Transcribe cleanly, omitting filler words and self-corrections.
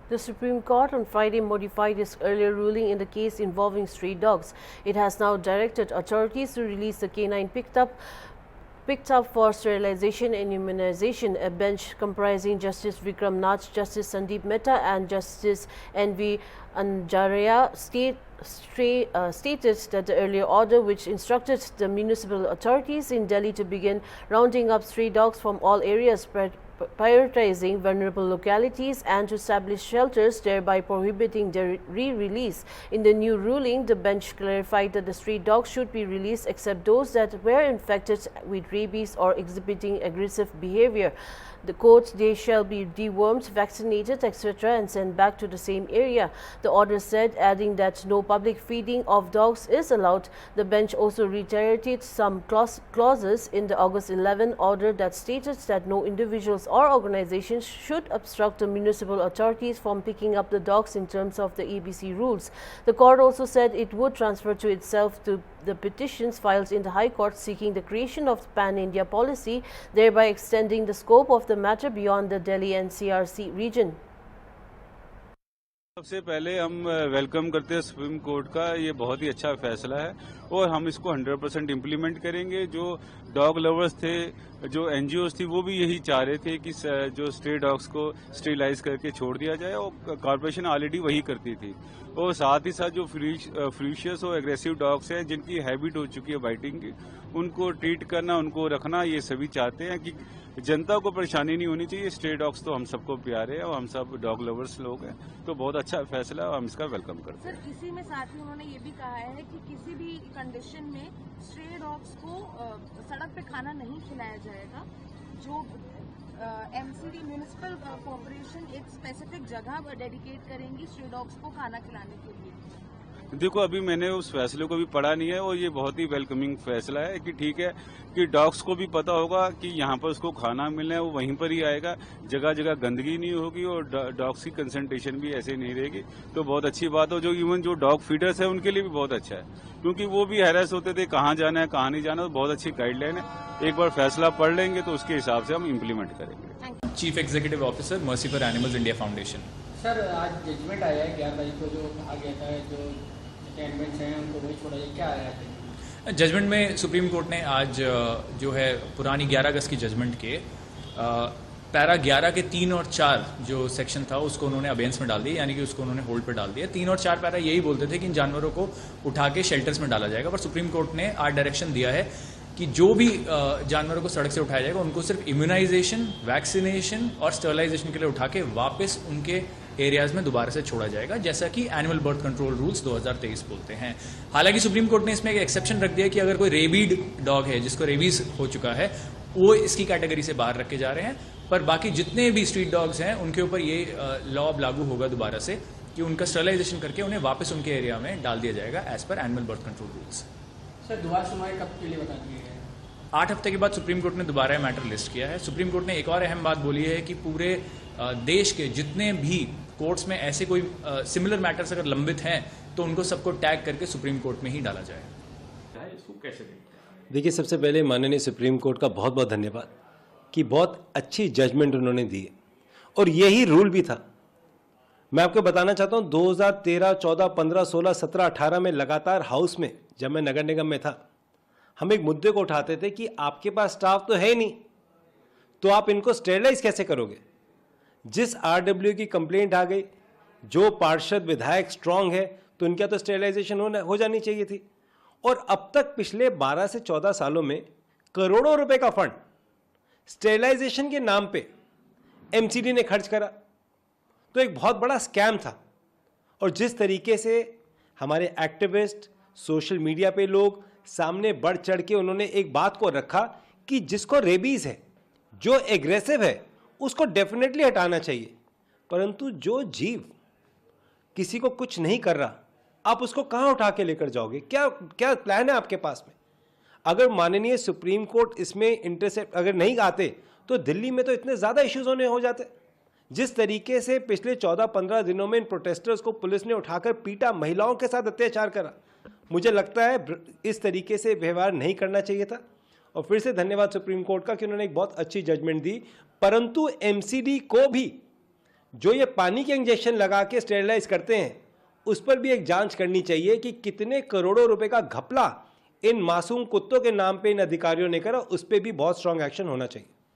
The Supreme Court on Friday modified its earlier ruling in the case involving stray dogs. It has now directed authorities to release the canine picked up for sterilization and immunization. A bench comprising Justice Vikram Nath, Justice Sandeep Mehta and Justice N.V. Anjaria stated that the earlier order, which instructed the municipal authorities in Delhi to begin rounding up stray dogs from all areas, prioritizing vulnerable localities and to establish shelters, thereby prohibiting their re-release. In the new ruling, the bench clarified that the stray dogs should be released except those that were infected with rabies or exhibiting aggressive behavior. The court, they shall be dewormed, vaccinated, etc. and sent back to the same area. The order said, adding that no public feeding of dogs is allowed. The bench also reiterated some clauses in the August 11 order that stated that no individuals or organizations should obstruct the municipal authorities from picking up the dogs in terms of the ABC rules. The court also said it would transfer to itself the petitions filed in the High Court seeking the creation of Pan-India policy, thereby extending the scope of the matter beyond the Delhi NCR region. सबसे पहले हम welcome करते हैं supreme court का, ये बहुत ही अच्छा फैसला है और हम इसको 100% इम्प्लीमेंट करेंगे। जो डॉग लवर्स थे, जो एनजीओज थी, वो भी यही चाह रहे थे कि जो स्ट्रे डॉग्स को स्टेरिलाइज करके छोड़ दिया जाए और कॉर्पोरेशन ऑलरेडी वही करती थी। और साथ ही साथ जो फ्रीशियस और एग्रेसिव डॉग्स हैं जिनकी हैबिट हो चुकी है बाइटिंग की, उनको ट्रीट करना, उनको रखना, ये सभी चाहते हैं कि जनता को परेशानी नहीं होनी चाहिए। स्ट्रे डॉग्स तो हम सबको प्यारे हैं और हम सब डॉग लवर्स लोग हैं, तो बहुत अच्छा फैसला है और हम इसका वेलकम करते हैं। सर, इसी में साथ ही उन्होंने ये भी कहा है कि किसी भी कंडीशन में स्ट्रे डॉग्स को सड़क पे खाना नहीं खिलाया जाएगा। जो एमसीडी म्यूनिसिपल कॉर्पोरेशन एक स्पेसिफिक जगह डेडिकेट करेंगी स्ट्रे डॉग्स को खाना खिलाने के लिए। देखो, अभी मैंने उस फैसले को भी पढ़ा नहीं है और ये बहुत ही वेलकमिंग फैसला है कि ठीक है कि डॉग्स को भी पता होगा कि यहाँ पर उसको खाना मिलना है, वो वहीं पर ही आएगा, जगह जगह गंदगी नहीं होगी और डॉग्स की कंसंट्रेशन भी ऐसे नहीं रहेगी। तो बहुत अच्छी बात है। जो इवन जो डॉग फीडर्स है उनके लिए भी बहुत अच्छा है, क्योंकि वो भी हैरेस होते थे कहाँ जाना है कहाँ नहीं जाना। तो बहुत अच्छी गाइडलाइन है। एक बार फैसला पढ़ लेंगे तो उसके हिसाब से हम इम्प्लीमेंट करेंगे। Chief executive officer, mercy for animals India foundation. Sir, आज जजमेंट आया है 11 तारीख को, जो कहा गया था जो एनिमल्स हैं उनको वही छोड़ा जाए, क्या आया है जजमेंट में? सुप्रीम कोर्ट ने आज जो है पुरानी 11 अगस्त की जजमेंट के पैरा 11 के 3 और 4 जो सेक्शन था उसको उन्होंने अबेंस में डाल दिया, यानी कि उसको उन्होंने होल्ड पर डाल दिया। 3 और 4 पैरा यही बोलते थे कि इन जानवरों को उठा के शेल्टर्स में डाला जाएगा, पर सुप्रीम कोर्ट ने आज डायरेक्शन दिया है कि जो भी जानवरों को सड़क से उठाया जाएगा उनको सिर्फ इम्यूनाइजेशन, वैक्सीनेशन और स्टरलाइजेशन के लिए उठा के वापस उनके एरियाज में दोबारा से छोड़ा जाएगा, जैसा कि एनिमल बर्थ कंट्रोल रूल्स 2023 बोलते हैं। हालांकि सुप्रीम कोर्ट ने इसमें एक एक्सेप्शन रख दिया कि अगर कोई रेबीड डॉग है जिसको रेबीज हो चुका है, वो इसकी कैटेगरी से बाहर रखे जा रहे हैं, पर बाकी जितने भी स्ट्रीट डॉग्स हैं उनके ऊपर ये लॉ अब लागू होगा दोबारा से कि उनका स्टरलाइजेशन करके उन्हें वापस उनके एरिया में डाल दिया जाएगा as per animal birth control rules. Sir, दोबारा सुनवाई कब के लिए बता दिए गए? 8 हफ्ते के बाद सुप्रीम कोर्ट ने दोबारा मैटर लिस्ट किया है। सुप्रीम कोर्ट ने एक और अहम बात बोली है कि पूरे देश के जितने भी कोर्ट्स में ऐसे कोई सिमिलर मैटर्स अगर लंबित हैं तो उनको सबको टैग करके सुप्रीम कोर्ट में ही डाला जाए। इसको कैसे देखिए, सबसे पहले माननीय सुप्रीम कोर्ट का बहुत बहुत धन्यवाद कि बहुत अच्छी जजमेंट उन्होंने दी और यही रूल भी था। मैं आपको बताना चाहता हूं 2013, 14, 15, 16, 17, 18 में लगातार हाउस में जब मैं नगर निगम में था, हम एक मुद्दे को उठाते थे कि आपके पास स्टाफ तो है नहीं, तो आप इनको स्टेरिलाइज कैसे करोगे। जिस आरडब्ल्यू की कंप्लेंट आ गई, जो पार्षद विधायक स्ट्रांग है तो इनका तो स्टेरिलाइजेशन हो जानी चाहिए थी। और अब तक पिछले 12 से 14 सालों में करोड़ों रुपए का फंड स्टेरिलाइजेशन के नाम पे एमसीडी ने खर्च करा, तो एक बहुत बड़ा स्कैम था। और जिस तरीके से हमारे एक्टिविस्ट, सोशल मीडिया पे लोग सामने बढ़ चढ़ के उन्होंने एक बात को रखा कि जिसको रेबीज है, जो एग्रेसिव है, उसको डेफिनेटली हटाना चाहिए, परंतु जो जीव किसी को कुछ नहीं कर रहा, आप उसको कहां उठा के लेकर जाओगे? क्या क्या प्लान है आपके पास में? अगर माननीय सुप्रीम कोर्ट इसमें इंटरसेप्ट अगर नहीं आते तो दिल्ली में तो इतने ज्यादा इश्यूज हो जाते। जिस तरीके से पिछले 14-15 दिनों में इन प्रोटेस्टर्स को पुलिस ने उठाकर पीटा, महिलाओं के साथ अत्याचार करा, मुझे लगता है इस तरीके से व्यवहार नहीं करना चाहिए था। और फिर से धन्यवाद सुप्रीम कोर्ट का कि उन्होंने एक बहुत अच्छी जजमेंट दी, परंतु एमसीडी को भी जो ये पानी के इंजेक्शन लगा के स्टेरिलाइज करते हैं उस पर भी एक जांच करनी चाहिए कि कितने करोड़ों रुपए का घपला इन मासूम कुत्तों के नाम पे इन अधिकारियों ने करा, उस पर भी बहुत स्ट्रांग एक्शन होना चाहिए।